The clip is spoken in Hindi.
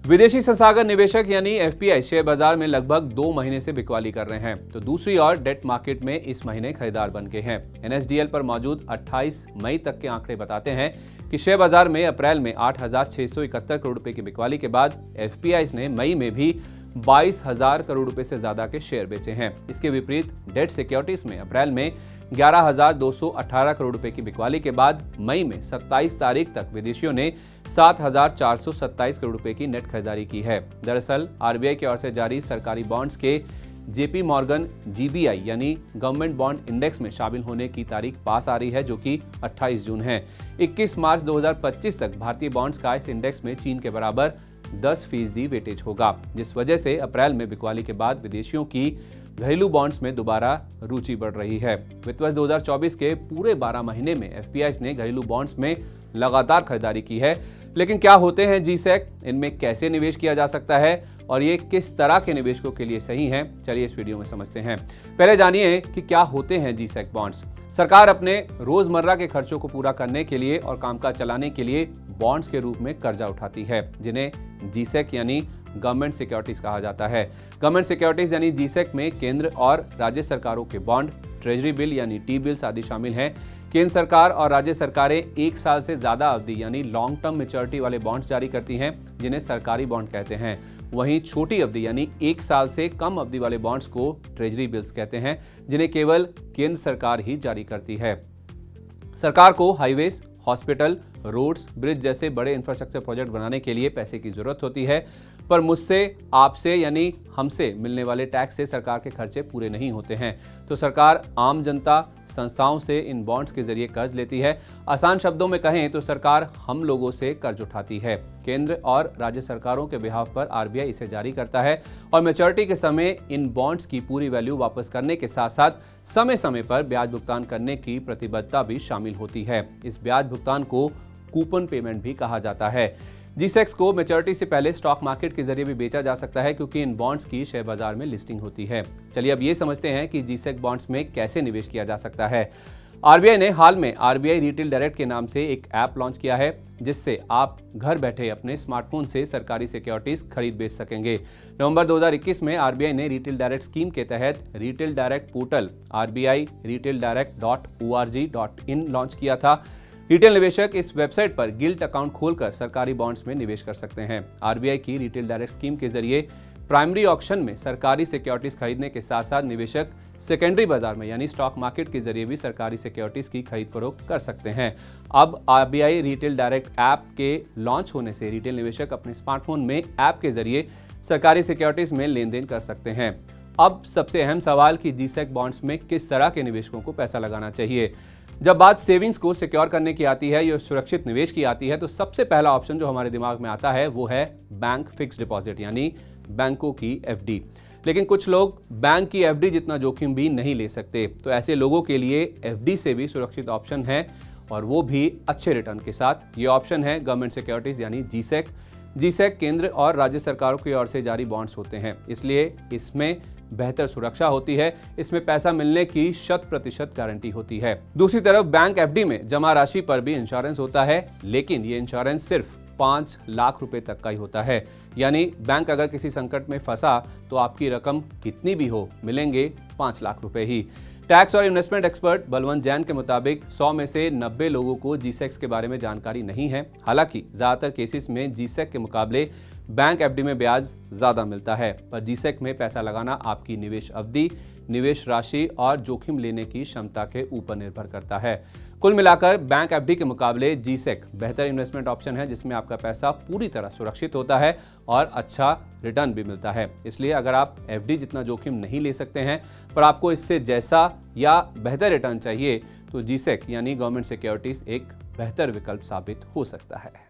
विदेशी संस्थागत निवेशक यानी एफपीआई शेयर बाजार में लगभग 2 महीने से बिकवाली कर रहे हैं, तो दूसरी ओर डेट मार्केट में इस महीने खरीदार बन गए हैं। एनएसडीएल पर मौजूद 28 मई तक के आंकड़े बताते हैं कि शेयर बाजार में अप्रैल में 8,671 करोड़ रुपए की बिकवाली के बाद एफपीआई ने मई में भी 22,000 करोड़ रुपए से ज्यादा के शेयर बेचे हैं। इसके विपरीत डेट सिक्योरिटीज में अप्रैल में 11,218 करोड़ रुपए की बिकवाली के बाद मई में 27 तारीख तक विदेशियों ने 7,427 करोड़ रुपए की नेट खरीदारी की है। दरअसल आरबीआई की ओर से जारी सरकारी बॉन्ड्स के जेपी मॉर्गन जीबीआई यानी गवर्नमेंट बॉन्ड इंडेक्स में शामिल होने की तारीख पास आ रही है, जो कि 28 जून है। 21 मार्च 2025 तक भारतीय बॉन्ड्स का इस इंडेक्स में चीन के बराबर 10% वेटेज होगा, जिस वजह से अप्रैल में बिकवाली के बाद विदेशियों की घरेलू बॉन्ड्स में दोबारा रुचि बढ़ रही है। वित्त वर्ष 2024 के पूरे 12 महीने में एफपीआई ने घरेलू बॉन्ड्स में लगातार खरीदारी की है। लेकिन क्या होते हैं जीसेक, इनमें कैसे निवेश किया जा सकता है और ये किस तरह के निवेशकों के लिए सही हैं, चलिए इस वीडियो में समझते हैं। पहले जानिए कि क्या होते हैं जीसेक बॉन्ड्स। सरकार अपने रोजमर्रा के खर्चों को पूरा करने के लिए और कामकाज चलाने के लिए बॉन्ड्स के रूप में कर्जा उठाती है, जिन्हें जीसेक यानी गवर्नमेंट सिक्योरिटीज कहा जाता है। गवर्नमेंट सिक्योरिटीज यानी जीसेक में केंद्र और राज्य सरकारों के बॉन्ड, ट्रेजरी बिल यानी टी बिल्स आदि शामिल हैं। केंद्र सरकार और राज्य सरकारें 1 साल से ज्यादा अवधि यानी लॉन्ग टर्म मैच्योरिटी वाले बॉन्ड्स जारी करती हैं, जिन्हें सरकारी बॉन्ड कहते हैं। वहीं छोटी अवधि यानी 1 साल से कम अवधि वाले बॉन्ड्स को ट्रेजरी बिल्स कहते हैं, जिन्हें केवल केंद्र सरकार ही जारी करती है। सरकार को हाईवेज, हॉस्पिटल, रोड्स, ब्रिज जैसे बड़े इंफ्रास्ट्रक्चर प्रोजेक्ट बनाने के लिए पैसे की जरूरत होती है, पर मुझसे, आपसे यानी हमसे मिलने वाले टैक्स से सरकार के खर्चे पूरे नहीं होते हैं, तो सरकार आम जनता, संस्थाओं से इन बॉन्ड्स के जरिए कर्ज लेती है। आसान शब्दों में कहें तो सरकार हम लोगों से कर्ज उठाती है। केंद्र और राज्य सरकारों के बिहाफ पर आरबीआई इसे जारी करता है और मैच्योरिटी के समय इन बॉन्ड्स की पूरी वैल्यू वापस करने के साथ साथ समय समय पर ब्याज भुगतान करने की प्रतिबद्धता भी शामिल होती है। इस ब्याज भुगतान को कूपन पेमेंट भी कहा जाता है। जीसेक्स को मैच्योरिटी से पहले स्टॉक मार्केट के जरिए भी बेचा जा सकता है, क्योंकि इन बॉन्ड्स की शेयर बाजार में लिस्टिंग होती है। चलिए अब ये समझते हैं कि जीसेक बॉन्ड्स में कैसे निवेश किया जा सकता है। आरबीआई ने हाल में आरबीआई रिटेल डायरेक्ट के नाम से एक ऐप लॉन्च किया है, जिससे आप घर बैठे अपने स्मार्टफोन से सरकारी सिक्योरिटीज खरीद बेच सकेंगे। नवंबर 2021 में आरबीआई ने रिटेल डायरेक्ट स्कीम के तहत retail direct portal RBI-RetailDirect.org.in launch किया था। रिटेल निवेशक इस वेबसाइट पर गिल्ट अकाउंट खोलकर सरकारी बॉन्ड्स में निवेश कर सकते हैं। आरबीआई की रिटेल डायरेक्ट स्कीम के जरिए प्राइमरी ऑक्शन में सरकारी सिक्योरिटीज खरीदने के साथ साथ निवेशक सेकेंडरी बाजार में यानी स्टॉक मार्केट के जरिए भी सरकारी सिक्योरिटीज की खरीद फरोख्त कर सकते हैं। अब आरबीआई रिटेल डायरेक्ट ऐप के लॉन्च होने से रिटेल निवेशक अपने स्मार्टफोन में ऐप के जरिए सरकारी सिक्योरिटीज में लेन देन कर सकते हैं। अब सबसे अहम सवाल कि जीसेक बॉन्ड्स में किस तरह के निवेशकों को पैसा लगाना चाहिए। जब बात सेविंग्स को सिक्योर करने की आती है या सुरक्षित निवेश की आती है, तो सबसे पहला ऑप्शन जो हमारे दिमाग में आता है वो है बैंक फिक्स्ड डिपॉजिट यानी बैंकों की एफडी। लेकिन कुछ लोग बैंक की एफडी जितना जोखिम भी नहीं ले सकते, तो ऐसे लोगों के लिए एफडी से भी सुरक्षित ऑप्शन है, और वो भी अच्छे रिटर्न के साथ। ये ऑप्शन है गवर्नमेंट सिक्योरिटीज यानी जीसेक। जीसेक केंद्र और राज्य सरकारों की ओर से जारी बॉन्ड्स होते हैं, इसलिए इसमें बेहतर सुरक्षा होती है। इसमें पैसा मिलने की 100% गारंटी होती है। दूसरी तरफ बैंक एफडी में जमा राशि पर भी इंश्योरेंस होता है, लेकिन ये इंश्योरेंस सिर्फ 5 लाख रुपए तक का ही होता है। यानी बैंक अगर किसी संकट में फंसा तो आपकी रकम कितनी भी हो, मिलेंगे 5 लाख रुपए ही। टैक्स और इन्वेस्टमेंट एक्सपर्ट बलवंत जैन के मुताबिक 100 में से 90 लोगों को जीसेक्स के बारे में जानकारी नहीं है। हालांकि ज्यादातर केसेस में जीसेक के मुकाबले बैंक एफडी में ब्याज ज्यादा मिलता है, पर जीसेक में पैसा लगाना आपकी निवेश अवधि, निवेश राशि और जोखिम लेने की क्षमता के ऊपर निर्भर करता है। कुल मिलाकर बैंक एफडी के मुकाबले जीसेक बेहतर इन्वेस्टमेंट ऑप्शन है, जिसमें आपका पैसा पूरी तरह सुरक्षित होता है और अच्छा रिटर्न भी मिलता है। इसलिए अगर आप एफडी जितना जोखिम नहीं ले सकते हैं, पर आपको इससे जैसा या बेहतर रिटर्न चाहिए, तो जीसेक यानी गवर्नमेंट सिक्योरिटीज एक बेहतर विकल्प साबित हो सकता है।